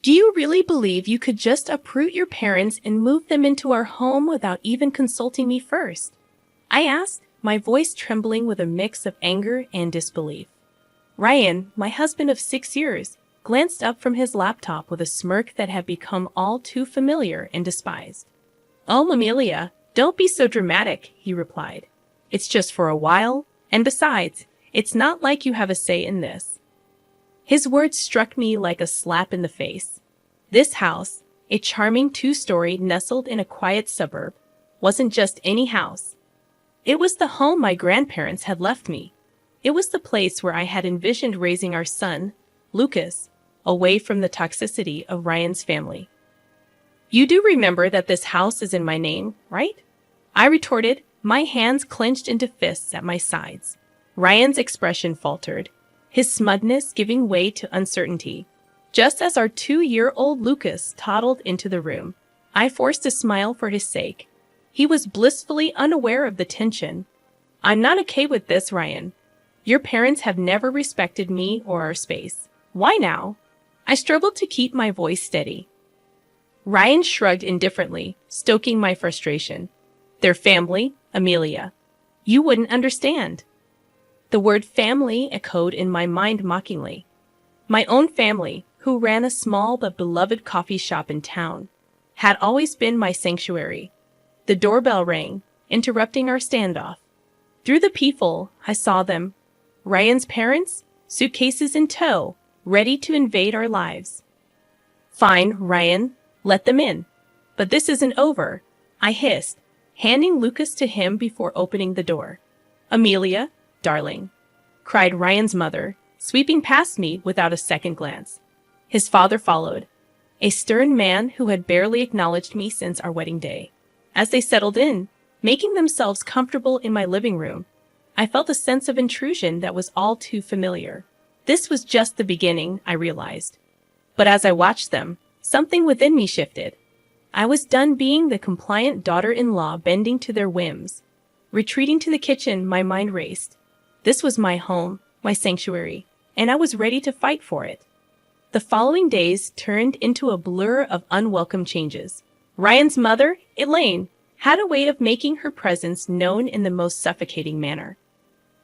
Do you really believe you could just uproot your parents and move them into our home without even consulting me first? I asked, my voice trembling with a mix of anger and disbelief. Ryan, my husband of 6 years, glanced up from his laptop with a smirk that had become all too familiar and despised. "Oh, Amelia, don't be so dramatic," he replied. "It's just for a while, and besides, it's not like you have a say in this." His words struck me like a slap in the face. This house, a charming 2-story nestled in a quiet suburb, wasn't just any house. It was the home my grandparents had left me. It was the place where I had envisioned raising our son, Lucas, away from the toxicity of Ryan's family. "You do remember that this house is in my name, right?" I retorted, my hands clenched into fists at my sides. Ryan's expression faltered, his smugness giving way to uncertainty. Just as our 2-year-old Lucas toddled into the room, I forced a smile for his sake. He was blissfully unaware of the tension. "I'm not okay with this, Ryan. Your parents have never respected me or our space. Why now?" I struggled to keep my voice steady. Ryan shrugged indifferently, stoking my frustration. "Their family, Amelia. You wouldn't understand." The word family echoed in my mind mockingly. My own family, who ran a small but beloved coffee shop in town, had always been my sanctuary. The doorbell rang, interrupting our standoff. Through the peephole, I saw them. Ryan's parents, suitcases in tow, ready to invade our lives. "Fine, Ryan, let them in. But this isn't over," I hissed, handing Lucas to him before opening the door. "Amelia, darling," cried Ryan's mother, sweeping past me without a second glance. His father followed, a stern man who had barely acknowledged me since our wedding day. As they settled in, making themselves comfortable in my living room, I felt a sense of intrusion that was all too familiar. This was just the beginning, I realized. But as I watched them, something within me shifted. I was done being the compliant daughter-in-law bending to their whims. Retreating to the kitchen, my mind raced. This was my home, my sanctuary, and I was ready to fight for it. The following days turned into a blur of unwelcome changes. Ryan's mother, Elaine, had a way of making her presence known in the most suffocating manner.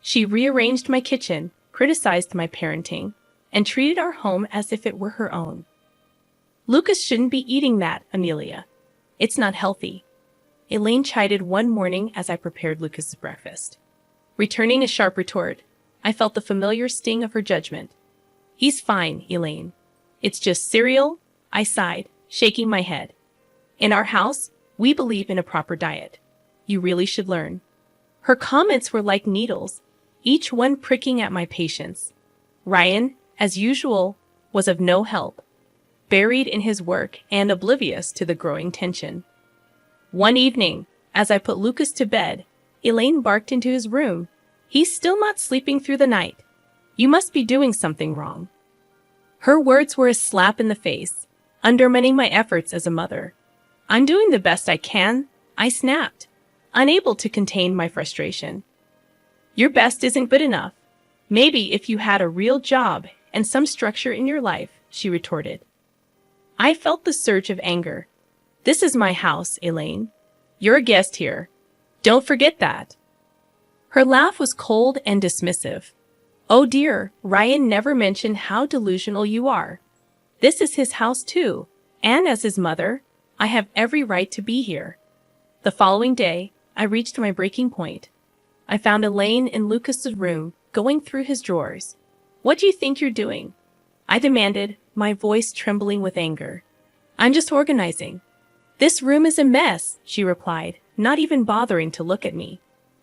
She rearranged my kitchen, criticized my parenting, and treated our home as if it were her own. "Lucas shouldn't be eating that, Amelia. It's not healthy," Elaine chided one morning as I prepared Lucas's breakfast. Returning a sharp retort, I felt the familiar sting of her judgment. "He's fine, Elaine. It's just cereal," I sighed, shaking my head. "In our house, we believe in a proper diet. You really should learn." Her comments were like needles, each one pricking at my patience. Ryan, as usual, was of no help, buried in his work and oblivious to the growing tension. One evening, as I put Lucas to bed, Elaine barked into his room. "He's still not sleeping through the night. You must be doing something wrong." Her words were a slap in the face, undermining my efforts as a mother. "I'm doing the best I can," I snapped, unable to contain my frustration. "Your best isn't good enough. Maybe if you had a real job and some structure in your life," she retorted. I felt the surge of anger. "This is my house, Elaine. You're a guest here. Don't forget that." Her laugh was cold and dismissive. "Oh dear, Ryan never mentioned how delusional you are. This is his house too, and as his mother, I have every right to be here." The following day, I reached my breaking point. I found Elaine in Lucas's room, going through his drawers. "What do you think you're doing?" I demanded, my voice trembling with anger. "I'm just organizing." "This room is a mess," she replied, not even bothering to look at me.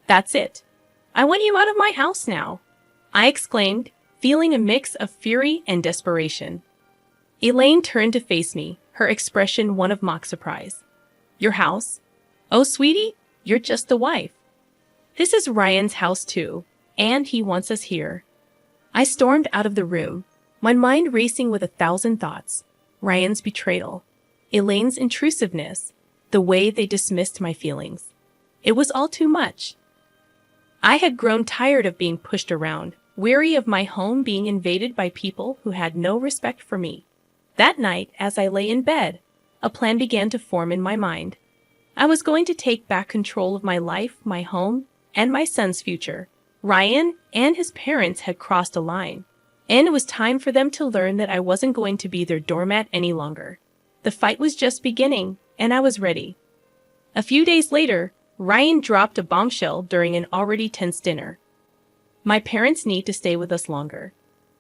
"That's it. I want you out of my house now," I exclaimed, feeling a mix of fury and desperation. Elaine turned to face me, her expression one of mock surprise. "Your house? Oh, sweetie, you're just the wife. This is Ryan's house too, and he wants us here." I stormed out of the room, my mind racing with 1,000 thoughts. Ryan's betrayal, Elaine's intrusiveness, the way they dismissed my feelings. It was all too much. I had grown tired of being pushed around, weary of my home being invaded by people who had no respect for me. That night, as I lay in bed, a plan began to form in my mind. I was going to take back control of my life, my home, and my son's future. Ryan and his parents had crossed a line, and it was time for them to learn that I wasn't going to be their doormat any longer. The fight was just beginning, and I was ready. A few days later, Ryan dropped a bombshell during an already tense dinner. My parents need to stay with us longer.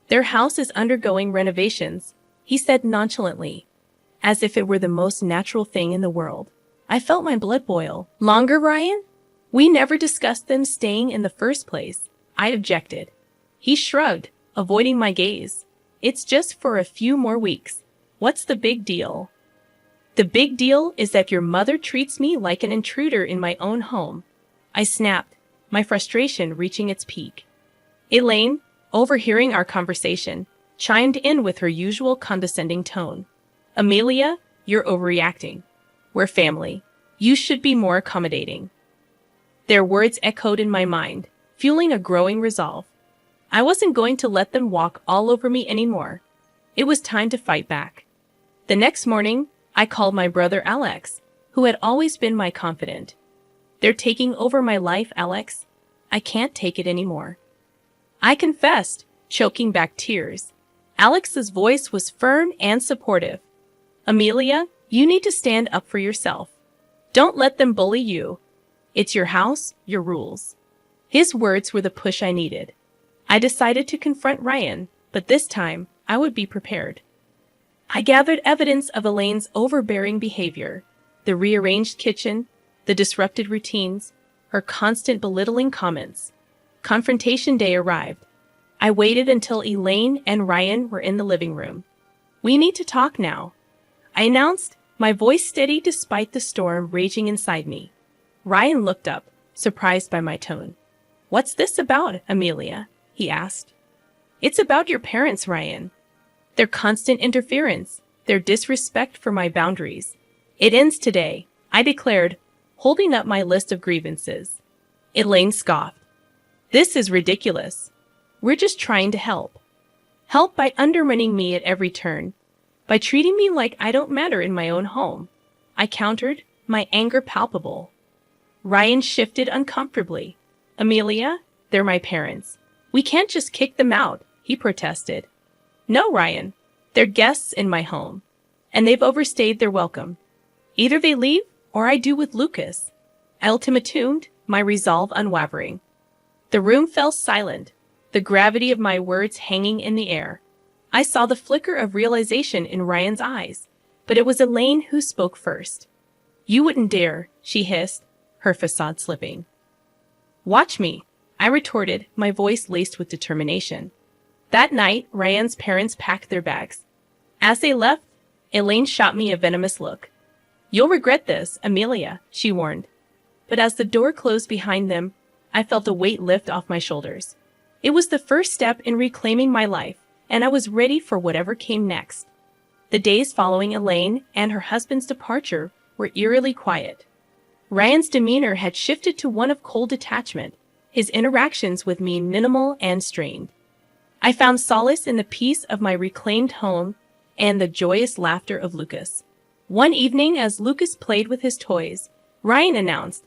Their house is undergoing renovations, he said nonchalantly, as if it were the most natural thing in the world. I felt my blood boil. Longer, Ryan? We never discussed them staying in the first place, I objected. He shrugged, avoiding my gaze. It's just for a few more weeks. What's the big deal? The big deal is that your mother treats me like an intruder in my own home. I snapped, my frustration reaching its peak. Elaine, overhearing our conversation, chimed in with her usual condescending tone. Amelia, you're overreacting. We're family. You should be more accommodating. Their words echoed in my mind, fueling a growing resolve. I wasn't going to let them walk all over me anymore. It was time to fight back. The next morning, I called my brother Alex, who had always been my confidant. They're taking over my life, Alex. I can't take it anymore. I confessed, choking back tears. Alex's voice was firm and supportive. Amelia, you need to stand up for yourself. Don't let them bully you. It's your house, your rules. His words were the push I needed. I decided to confront Ryan, but this time I would be prepared. I gathered evidence of Elaine's overbearing behavior, the rearranged kitchen, the disrupted routines, her constant belittling comments. Confrontation day arrived. I waited until Elaine and Ryan were in the living room. We need to talk now, I announced, my voice steady despite the storm raging inside me. Ryan looked up, surprised by my tone. What's this about, Amelia? He asked. It's about your parents, Ryan. Their constant interference, their disrespect for my boundaries. It ends today, I declared, holding up my list of grievances. Elaine scoffed. This is ridiculous. We're just trying to help. Help by undermining me at every turn, by treating me like I don't matter in my own home. I countered, my anger palpable. Ryan shifted uncomfortably. Amelia, they're my parents. We can't just kick them out, he protested. No, Ryan, they're guests in my home, and they've overstayed their welcome. Either they leave, or I do with Lucas. I ultimatumed, my resolve unwavering. The room fell silent, the gravity of my words hanging in the air. I saw the flicker of realization in Ryan's eyes, but it was Elaine who spoke first. You wouldn't dare, she hissed, her facade slipping. Watch me, I retorted, my voice laced with determination. That night, Ryan's parents packed their bags. As they left, Elaine shot me a venomous look. You'll regret this, Amelia, she warned. But as the door closed behind them, I felt a weight lift off my shoulders. It was the first step in reclaiming my life, and I was ready for whatever came next. The days following Elaine and her husband's departure were eerily quiet. Ryan's demeanor had shifted to one of cold detachment, his interactions with me minimal and strained. I found solace in the peace of my reclaimed home and the joyous laughter of Lucas. One evening, as Lucas played with his toys, Ryan announced,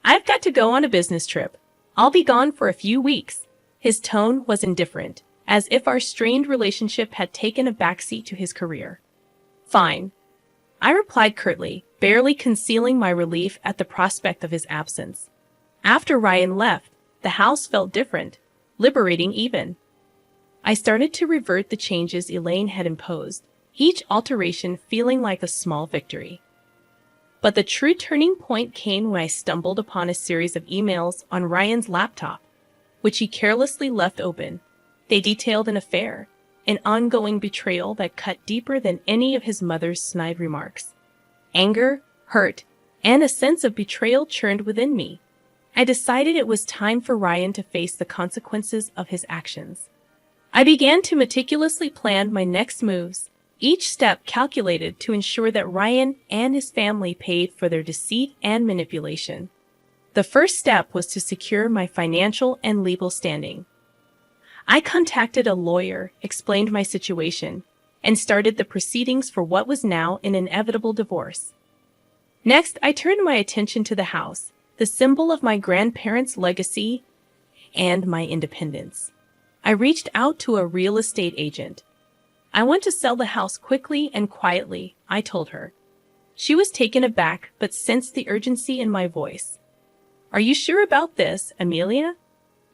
I've got to go on a business trip. I'll be gone for a few weeks. His tone was indifferent, as if our strained relationship had taken a backseat to his career. Fine, I replied curtly, barely concealing my relief at the prospect of his absence. After Ryan left, the house felt different, liberating even. I started to revert the changes Elaine had imposed, each alteration feeling like a small victory. But the true turning point came when I stumbled upon a series of emails on Ryan's laptop, which he carelessly left open. They detailed an affair, an ongoing betrayal that cut deeper than any of his mother's snide remarks. Anger, hurt, and a sense of betrayal churned within me. I decided it was time for Ryan to face the consequences of his actions. I began to meticulously plan my next moves, each step calculated to ensure that Ryan and his family paid for their deceit and manipulation. The first step was to secure my financial and legal standing. I contacted a lawyer, explained my situation, and started the proceedings for what was now an inevitable divorce. Next, I turned my attention to the house, the symbol of my grandparents' legacy and my independence. I reached out to a real estate agent. I want to sell the house quickly and quietly, I told her. She was taken aback but sensed the urgency in my voice. Are you sure about this, Amelia?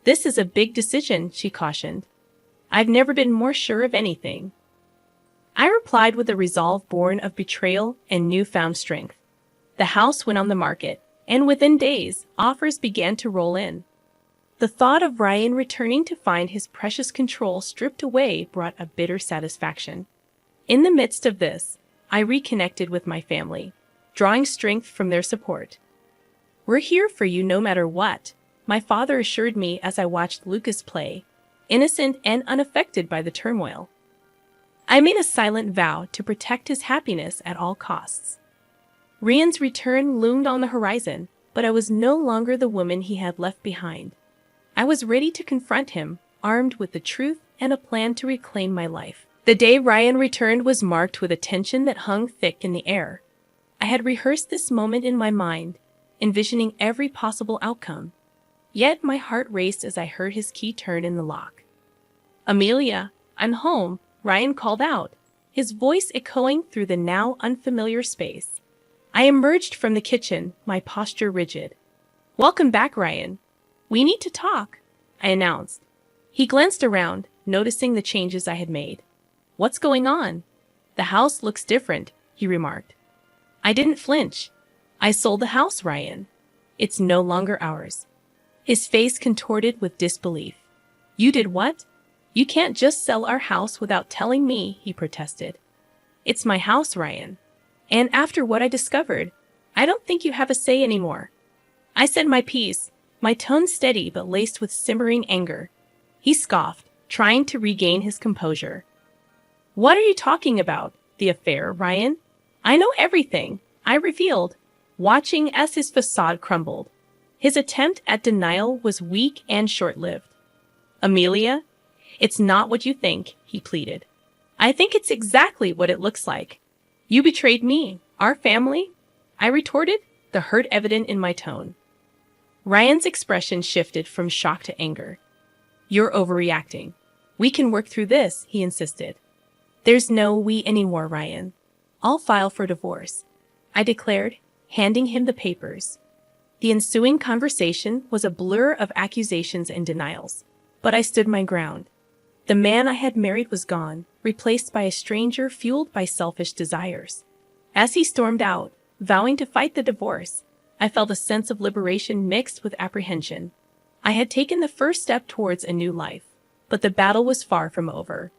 This is a big decision, she cautioned. I've never been more sure of anything. I replied with a resolve born of betrayal and newfound strength. The house went on the market, and within days, offers began to roll in. The thought of Ryan returning to find his precious control stripped away brought a bitter satisfaction. In the midst of this, I reconnected with my family, drawing strength from their support. We're here for you no matter what, my father assured me as I watched Lucas play, innocent and unaffected by the turmoil. I made a silent vow to protect his happiness at all costs. Ryan's return loomed on the horizon, but I was no longer the woman he had left behind. I was ready to confront him, armed with the truth and a plan to reclaim my life. The day Ryan returned was marked with a tension that hung thick in the air. I had rehearsed this moment in my mind, envisioning every possible outcome. Yet my heart raced as I heard his key turn in the lock. Amelia, I'm home, Ryan called out, his voice echoing through the now unfamiliar space. I emerged from the kitchen, my posture rigid. Welcome back, Ryan. We need to talk, I announced. He glanced around, noticing the changes I had made. What's going on? The house looks different, he remarked. I didn't flinch. I sold the house, Ryan. It's no longer ours. His face contorted with disbelief. You did what? You can't just sell our house without telling me, he protested. It's my house, Ryan. And after what I discovered, I don't think you have a say anymore. I said my piece, my tone steady but laced with simmering anger. He scoffed, trying to regain his composure. What are you talking about? The affair, Ryan? I know everything, I revealed, watching as his facade crumbled. His attempt at denial was weak and short-lived. Amelia, it's not what you think, he pleaded. I think it's exactly what it looks like. You betrayed me, our family, I retorted, the hurt evident in my tone. Ryan's expression shifted from shock to anger. You're overreacting. We can work through this, he insisted. There's no we anymore, Ryan. I'll file for divorce, I declared, handing him the papers. The ensuing conversation was a blur of accusations and denials, but I stood my ground. The man I had married was gone, replaced by a stranger fueled by selfish desires. As he stormed out, vowing to fight the divorce, I felt a sense of liberation mixed with apprehension. I had taken the first step towards a new life, but the battle was far from over.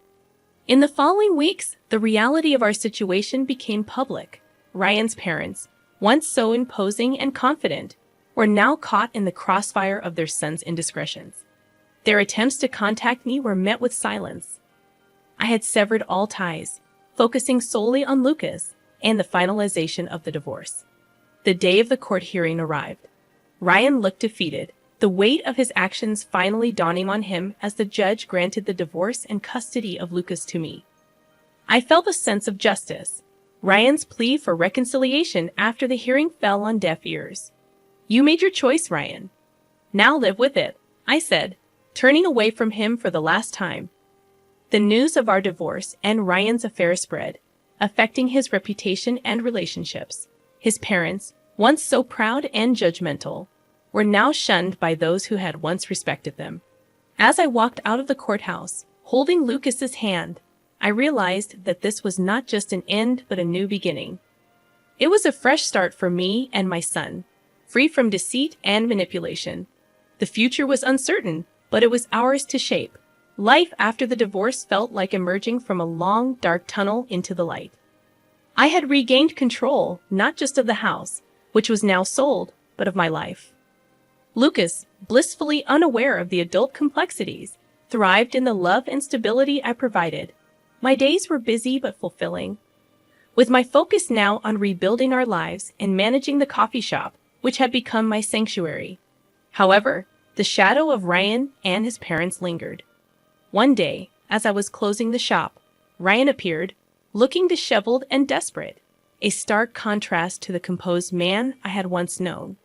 In the following weeks, the reality of our situation became public. Ryan's parents, once so imposing and confident, were now caught in the crossfire of their son's indiscretions. Their attempts to contact me were met with silence. I had severed all ties, focusing solely on Lucas and the finalization of the divorce. The day of the court hearing arrived. Ryan looked defeated, the weight of his actions finally dawning on him as the judge granted the divorce and custody of Lucas to me. I felt a sense of justice. Ryan's plea for reconciliation after the hearing fell on deaf ears. You made your choice, Ryan. Now live with it, I said, turning away from him for the last time. The news of our divorce and Ryan's affair spread, affecting his reputation and relationships. His parents, once so proud and judgmental, were now shunned by those who had once respected them. As I walked out of the courthouse, holding Lucas's hand, I realized that this was not just an end but a new beginning. It was a fresh start for me and my son, free from deceit and manipulation. The future was uncertain, but it was ours to shape. Life after the divorce felt like emerging from a long, dark tunnel into the light. I had regained control, not just of the house, which was now sold, but of my life. Lucas, blissfully unaware of the adult complexities, thrived in the love and stability I provided. My days were busy but fulfilling. With my focus now on rebuilding our lives and managing the coffee shop, which had become my sanctuary. However, the shadow of Ryan and his parents lingered. One day, as I was closing the shop, Ryan appeared, looking disheveled and desperate, a stark contrast to the composed man I had once known.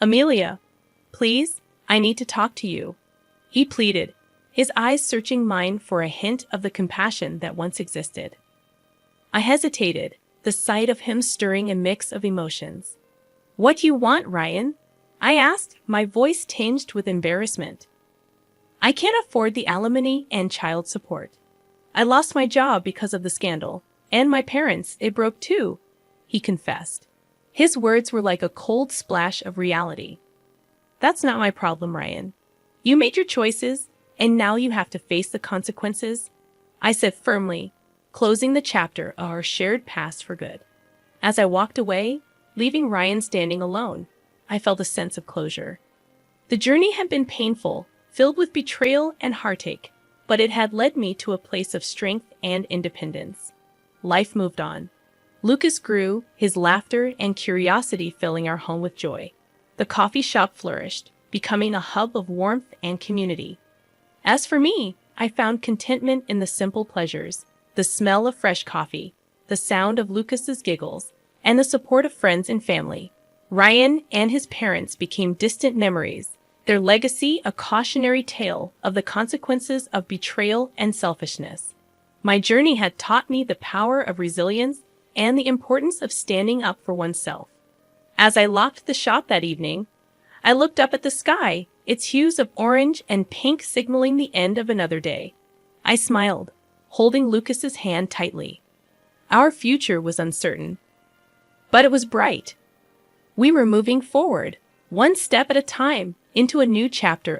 "Amelia, please, I need to talk to you," he pleaded, his eyes searching mine for a hint of the compassion that once existed. I hesitated, the sight of him stirring a mix of emotions. "What do you want, Ryan?" I asked, my voice tinged with embarrassment. "I can't afford the alimony and child support. I lost my job because of the scandal, and my parents, they broke too," he confessed. His words were like a cold splash of reality. "That's not my problem, Ryan. You made your choices, and now you have to face the consequences," I said firmly, closing the chapter of our shared past for good. As I walked away, leaving Ryan standing alone, I felt a sense of closure. The journey had been painful, filled with betrayal and heartache, but it had led me to a place of strength and independence. Life moved on. Lucas grew, his laughter and curiosity filling our home with joy. The coffee shop flourished, becoming a hub of warmth and community. As for me, I found contentment in the simple pleasures, the smell of fresh coffee, the sound of Lucas's giggles, and the support of friends and family. Ryan and his parents became distant memories, their legacy a cautionary tale of the consequences of betrayal and selfishness. My journey had taught me the power of resilience and the importance of standing up for oneself. As I locked the shop that evening, I looked up at the sky, its hues of orange and pink signaling the end of another day. I smiled, holding Lucas's hand tightly. Our future was uncertain, but it was bright. We were moving forward, one step at a time, into a new chapter